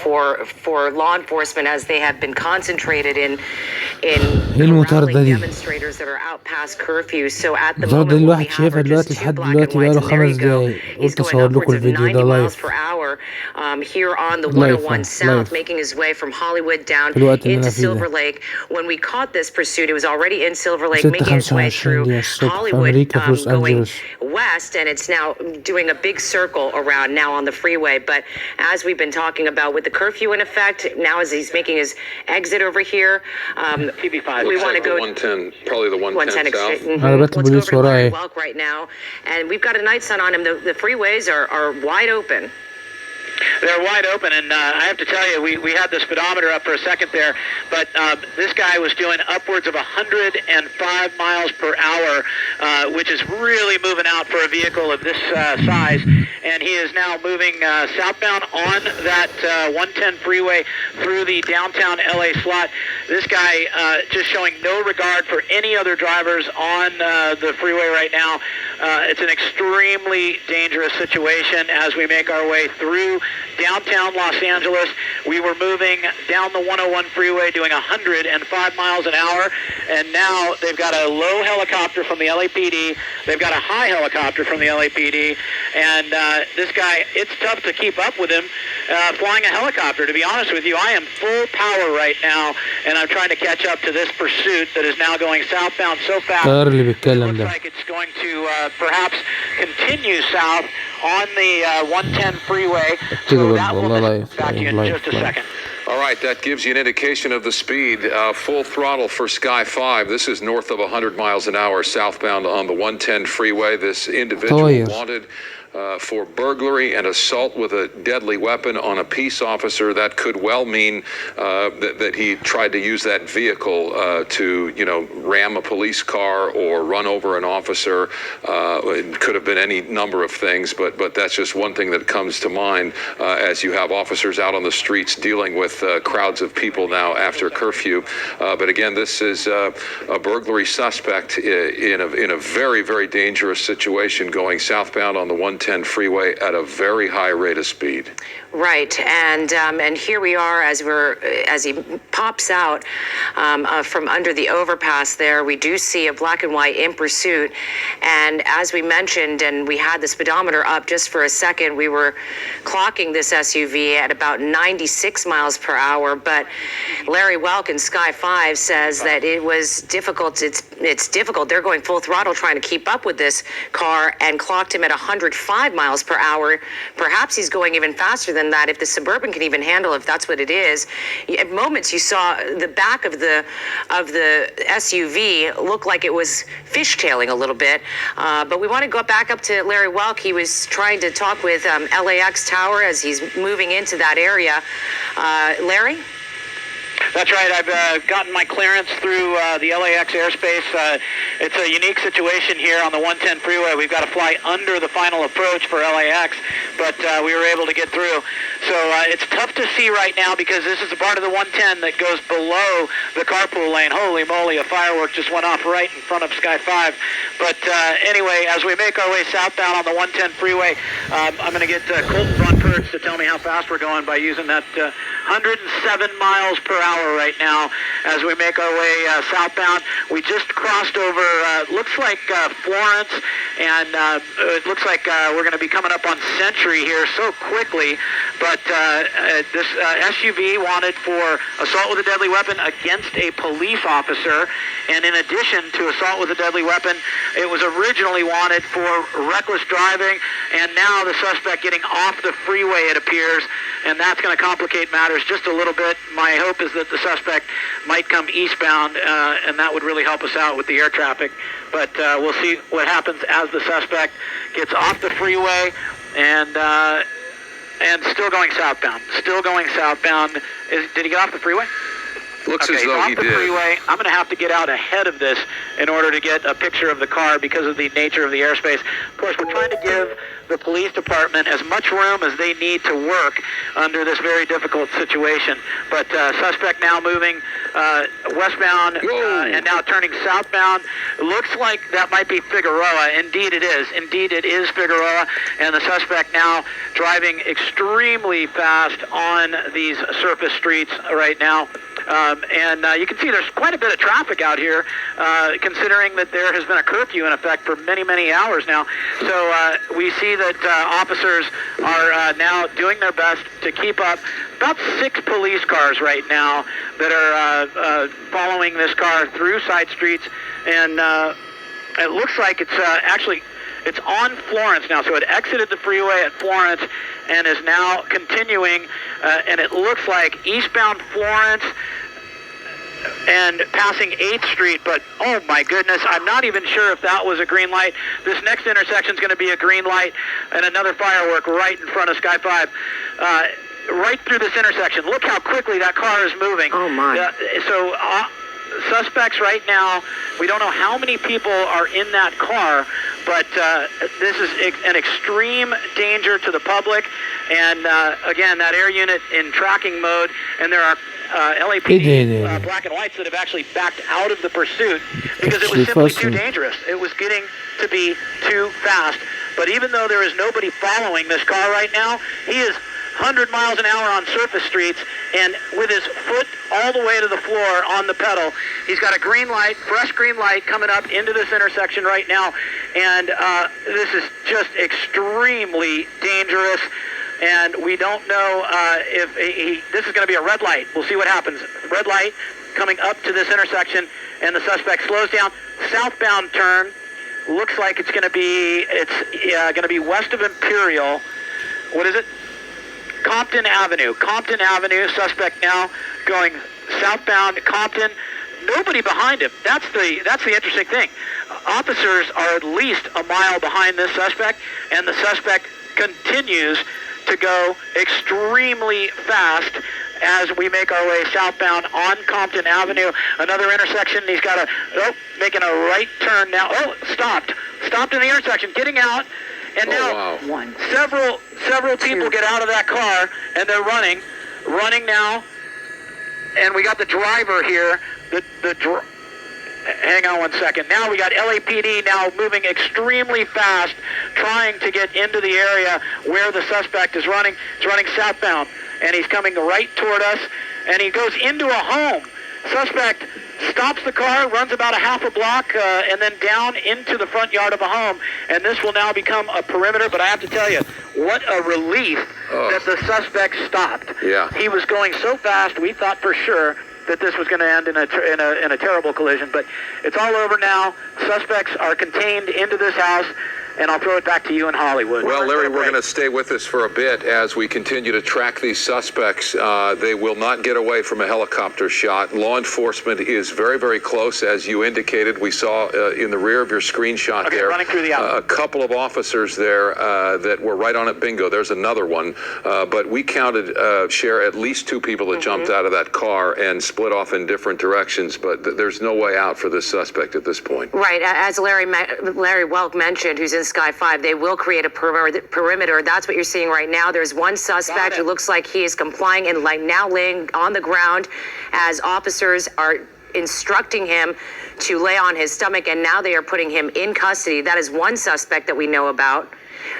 for law enforcement, as they have been concentrated in ايه المطاردة دي؟ demonstrators that are out past curfew. So at the المطاردة moment اللي what we الواحد have شايفها are just دلوقتي two لحد black and دلوقتي whites, بقاله and there you 5 go. دقايق. He's قلت going اصور لكم upwards of الفيديو 90 ده miles لايف per hour here on the لايف 101 South, making his way from Hollywood down في الوقت اللي into انا فيه Silver ده. Lake. When we caught this pursuit, it was already in Silver Lake, 6:25 making its way through دقيقة الصبح في Hollywood, أمريكا في لوس going أنجلوس. west, and it's now doing a big circle around now on the freeway. But as we've been talking about, with the curfew in effect, now as he's making his exit over here, we want to go 110, probably the 110 south. عربيات let's go البوليس over to Larry وراي. Welk right now, and we've got a night sun on him. The freeways are wide open. They're wide open, and I have to tell you, we had the speedometer up for a second there, but this guy was doing upwards of 105 miles per hour, which is really moving out for a vehicle of this size, and he is now moving southbound on that 110 freeway through the downtown LA slot. This guy just showing no regard for any other drivers on the freeway right now. It's an extremely dangerous situation as we make our way through downtown Los Angeles. We were moving down the 101 freeway doing 105 miles an hour, and now they've got a low helicopter from the LAPD. They've got a high helicopter from the LAPD, and this guy, it's tough to keep up with him flying a helicopter. To be honest with you, I am full power right now, and I'm trying to catch up to this pursuit that is now going southbound so fast. It looks like it's going to perhaps continue south on the 110 freeway. So that will back you in just a second. All right, that gives you an indication of the speed. Full throttle for Sky 5. This is north of 100 miles an hour southbound on the 110 freeway. This individual wanted for burglary and assault with a deadly weapon on a peace officer. That could well mean that he tried to use that vehicle to, ram a police car or run over an officer. It could have been any number of things, but that's just one thing that comes to mind as you have officers out on the streets dealing with crowds of people now after curfew. But again, this is a burglary suspect in a very, very dangerous situation going southbound on the 110 freeway at a very high rate of speed. Right, and here we are as he pops out from under the overpass there. We do see a black and white in pursuit, and as we mentioned, and we had the speedometer up just for a second, we were clocking this SUV at about 96 miles per hour. But Larry Welk in Sky 5 says that it was difficult. It's difficult. They're going full throttle trying to keep up with this car, and clocked him at 105 miles per hour. Perhaps he's going even faster than that if the Suburban can even handle, if that's what it is. At moments you saw the back of the SUV look like it was fishtailing a little bit. But we want to go back up to Larry Welk. He was trying to talk with LAX Tower as he's moving into that area. Larry? That's right. I've gotten my clearance through the LAX airspace. It's a unique situation here on the 110 freeway. We've got to fly under the final approach for LAX, but we were able to get through. So it's tough to see right now because this is a part of the 110 that goes below the carpool lane. Holy moly, a firework just went off right in front of Sky 5. But anyway, as we make our way southbound on the 110 freeway, I'm going to get Colton Von Pertz to tell me how fast we're going by using that 107 miles per hour right now as we make our way southbound. We just crossed over, looks like Florence, and it looks like we're going to be coming up on Century here so quickly. But this SUV wanted for assault with a deadly weapon against a police officer, and in addition to assault with a deadly weapon, it was originally wanted for reckless driving, and now the suspect getting off the freeway, it appears, and that's going to complicate matters just a little bit. My hope is that the suspect might come eastbound, and that would really help us out with the air traffic. But we'll see what happens as the suspect gets off the freeway and still going southbound. Still going southbound. Did he get off the freeway? Looks okay, as though off he the did. freeway. I'm going to have to get out ahead of this in order to get a picture of the car because of the nature of the airspace. Of course, we're trying to give the police department as much room as they need to work under this very difficult situation. But suspect now moving westbound and now turning southbound. Looks like that might be Figueroa. Indeed it is. Indeed it is Figueroa. And the suspect now driving extremely fast on these surface streets right now. You can see there's quite a bit of traffic out here, considering that there has been a curfew in effect for many, many hours now. So we see that officers are now doing their best to keep up. About 6 police cars right now that are following this car through side streets, and it looks like it's on Florence now. So it exited the freeway at Florence and is now continuing, and it looks like eastbound Florence and passing 8th Street, but oh my goodness, I'm not even sure if that was a green light. This next intersection is going to be a green light and another firework right in front of Sky 5. Right through this intersection. Look how quickly that car is moving. Oh my. Suspects right now, we don't know how many people are in that car, but this is an extreme danger to the public. And again, that air unit in tracking mode, and there are LAPD black and whites that have actually backed out of the pursuit because it was simply too dangerous. It was getting to be too fast. But even though there is nobody following this car right now, he is 100 miles an hour on surface streets, and with his foot all the way to the floor on the pedal. He's got a green light, fresh green light coming up into this intersection right now, and this is just extremely dangerous. And we don't know if this is going to be a red light. We'll see what happens. Red light coming up to this intersection, and the suspect slows down. Southbound turn. Looks like it's going to be west of Imperial. What is it? Compton Avenue. Compton Avenue. Suspect now going southbound Compton. Nobody behind him. That's the interesting thing. Officers are at least a mile behind this suspect, and the suspect continues to go extremely fast as we make our way southbound on Compton Avenue. Another intersection. He's got making a right turn now. Stopped in the intersection, getting out. And now several people get out of that car, and they're running now. And we got the driver here. Hang on one second. Now we got LAPD now moving extremely fast, trying to get into the area where the suspect is running. He's running southbound, and he's coming right toward us, and he goes into a home. Suspect stops the car, runs about a half a block, and then down into the front yard of a home. And this will now become a perimeter. But I have to tell you, what a relief that the suspect stopped. Yeah. He was going so fast, we thought for sure that this was going to end in a terrible collision. But it's all over now. Suspects are contained into this house. And I'll throw it back to you in Hollywood. Well, Larry, we're going to stay with us for a bit as we continue to track these suspects. They will not get away from a helicopter shot. Law enforcement is very, very close, as you indicated. We saw in the rear of your screenshot there running through the alley. A couple of officers there that were right on it. Bingo, there's another one. But we counted, Cher, at least 2 people that jumped out of that car and split off in different directions. But there's no way out for this suspect at this point. Right. As Larry Welk mentioned, who's in Sky 5, they will create a perimeter. That's what you're seeing right now. There's one suspect who looks like he is complying and now laying on the ground as officers are instructing him to lay on his stomach, and now they are putting him in custody. That is one suspect that we know about.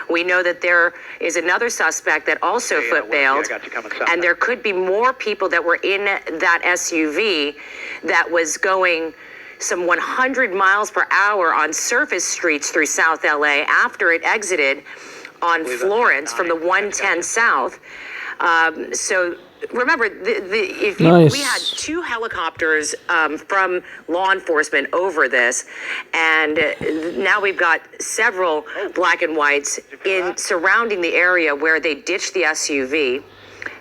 We know that there is another suspect that also foot bailed, and there could be more people that were in that SUV that was going some 100 miles per hour on surface streets through South LA after it exited on Florence from the 110 South. So remember, we had 2 helicopters from law enforcement over this, and now we've got several black and whites surrounding the area where they ditched the SUV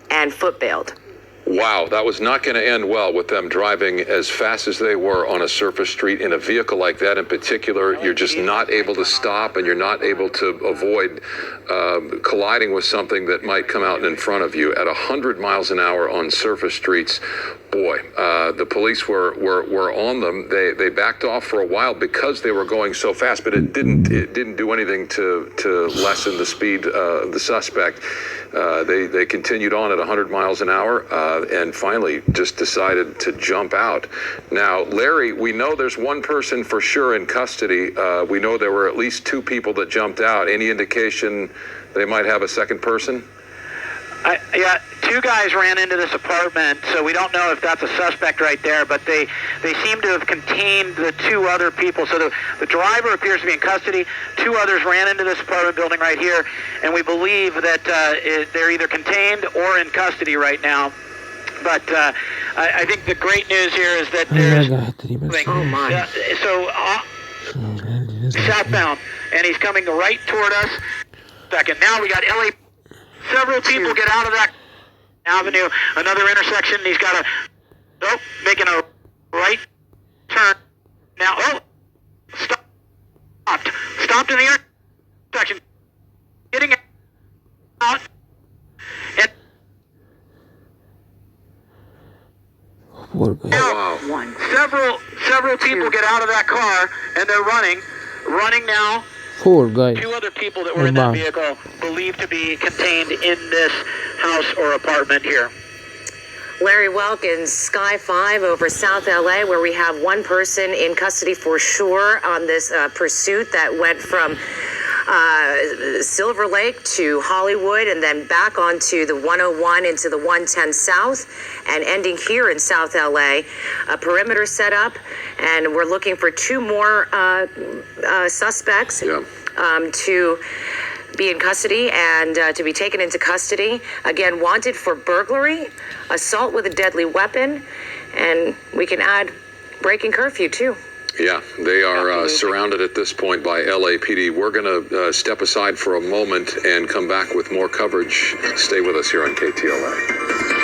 and foot bailed. Wow, that was not going to end well with them driving as fast as they were on a surface street in a vehicle like that in particular. You're just not able to stop, and you're not able to avoid colliding with something that might come out in front of you at 100 miles an hour on surface streets. Boy, the police were on them. They backed off for a while because they were going so fast, but it didn't do anything to lessen the speed of the suspect. They continued on at 100 miles an hour and finally just decided to jump out. Now, Larry, we know there's one person for sure in custody. We know there were at least two people that jumped out. Any indication they might have a second person? Yeah, two guys ran into this apartment, so we don't know if that's a suspect right there, but they seem to have contained the two other people. So the driver appears to be in custody. Two others ran into this apartment building right here, and we believe that they're either contained or in custody right now. But I think the great news here is that there's... Oh, my. Southbound, and he's coming right toward us. Second. Now we got LA... Several people get out of that avenue, another intersection. He's got making a right turn. Now, stopped in the intersection, getting out. And now, several people get out of that car, and they're running now. Four guys. Two other people that were in that vehicle believed to be contained in this house or apartment here. Larry Welkins, Sky 5 over South LA, where we have one person in custody for sure on this pursuit that went from Silver Lake to Hollywood and then back onto the 101 into the 110 South and ending here in South LA. A perimeter set up, and we're looking for two more suspects to be in custody and to be taken into custody. Again, wanted for burglary, assault with a deadly weapon, and we can add breaking curfew too. Yeah, they are surrounded at this point by LAPD. We're going to step aside for a moment and come back with more coverage. Stay with us here on KTLA.